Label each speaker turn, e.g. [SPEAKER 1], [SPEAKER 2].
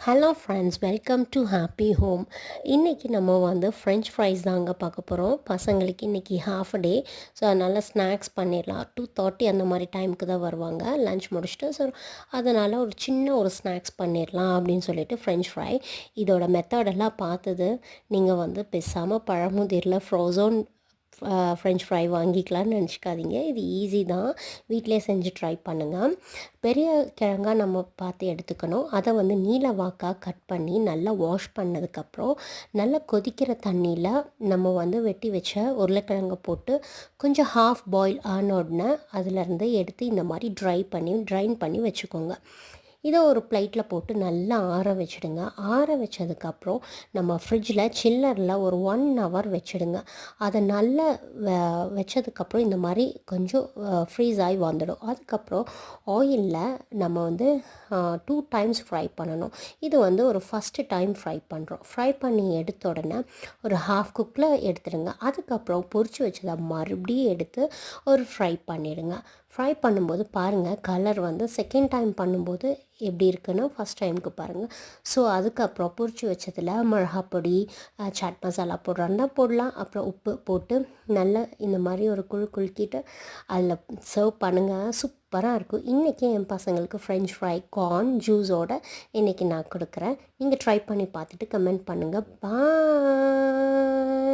[SPEAKER 1] Hello friends, welcome to happy home. இன்றைக்கி நம்ம வந்து ஃப்ரெஞ்ச் ஃப்ரைஸ் தாங்க பார்க்க போகிறோம். பசங்களுக்கு இன்றைக்கி ஹாஃப் டே. ஸோ அதனால் ஸ்நாக்ஸ் பண்ணிடலாம். 2:30 அந்த மாதிரி டைமுக்கு தான் வருவாங்க லன்ச் முடிச்சுட்டு. ஸோ அதனால் ஒரு சின்ன ஒரு ஸ்நாக்ஸ் பண்ணிடலாம் அப்படின்னு சொல்லிட்டு ஃப்ரெஞ்ச் ஃப்ரை. இதோட மெத்தடெல்லாம் பார்த்தது நீங்கள் வந்து பேசாமல் பழமுதிரில் ஃப்ரோசோன் ஃப்ரெஞ்ச் ஃப்ரை வாங்கிக்கலாம்னு நினச்சிக்காதீங்க. இது ஈஸி தான், வீட்டிலே செஞ்சு ட்ரை பண்ணுங்கள். பெரிய கிழங்கா நம்ம பார்த்து எடுத்துக்கணும். அதை வந்து நீல வாக்காக கட் பண்ணி நல்லா வாஷ் பண்ணதுக்கப்புறம் நல்லா கொதிக்கிற தண்ணியில் நம்ம வந்து வெட்டி வச்ச உருளைக்கிழங்க போட்டு கொஞ்சம் ஹாஃப் பாயில் ஆன உடனே அதிலேருந்து எடுத்து இந்த மாதிரி ட்ரைன் பண்ணி வச்சுக்கோங்க. இதை ஒரு பிளேட்டில் போட்டு நல்லா ஆற வச்சுடுங்க. ஆற வச்சதுக்கப்புறம் நம்ம ஃப்ரிட்ஜில் சில்லரில் ஒரு 1 ஹவர் வச்சுடுங்க. அதை நல்லா வச்சதுக்கப்புறம் இந்த மாதிரி கொஞ்சம் ஃப்ரீஸ் ஆகி வந்துடும். அதுக்கப்புறம் ஆயிலில் நம்ம வந்து 2 டைம்ஸ் ஃப்ரை பண்ணணும். இது வந்து ஒரு ஃபஸ்ட்டு டைம் ஃப்ரை பண்ணுறோம். ஃப்ரை பண்ணி எடுத்த உடனே ஒரு ஹாஃப் குக்கில் எடுத்துடுங்க. அதுக்கப்புறம் பொரிச்சு வச்சதை மறுபடியும் எடுத்து ஒரு ஃப்ரை பண்ணிவிடுங்க. ஃப்ரை பண்ணும்போது பாருங்கள், கலர் வந்து செகண்ட் டைம் பண்ணும்போது எப்படி இருக்குன்னு ஃபஸ்ட் டைமுக்கு பாருங்கள். ஸோ அதுக்கப்புறம் பொரிச்சு வச்சதில் மிளகாப்பொடி, சாட் மசாலா போடுறாருன்னா போடலாம். அப்புறம் உப்பு போட்டு நல்லா இந்த மாதிரி ஒரு குலுக்கிட்டு அதில் சர்வ் பண்ணுங்கள். சூப்பராக இருக்கும். இன்றைக்கி என் பசங்களுக்கு ஃப்ரெஞ்ச் ஃப்ரை கார்ன் ஜூஸோடு இன்றைக்கி நான் கொடுக்குறேன். நீங்கள் ட்ரை பண்ணி பார்த்துட்டு கமெண்ட் பண்ணுங்கள். பாய்.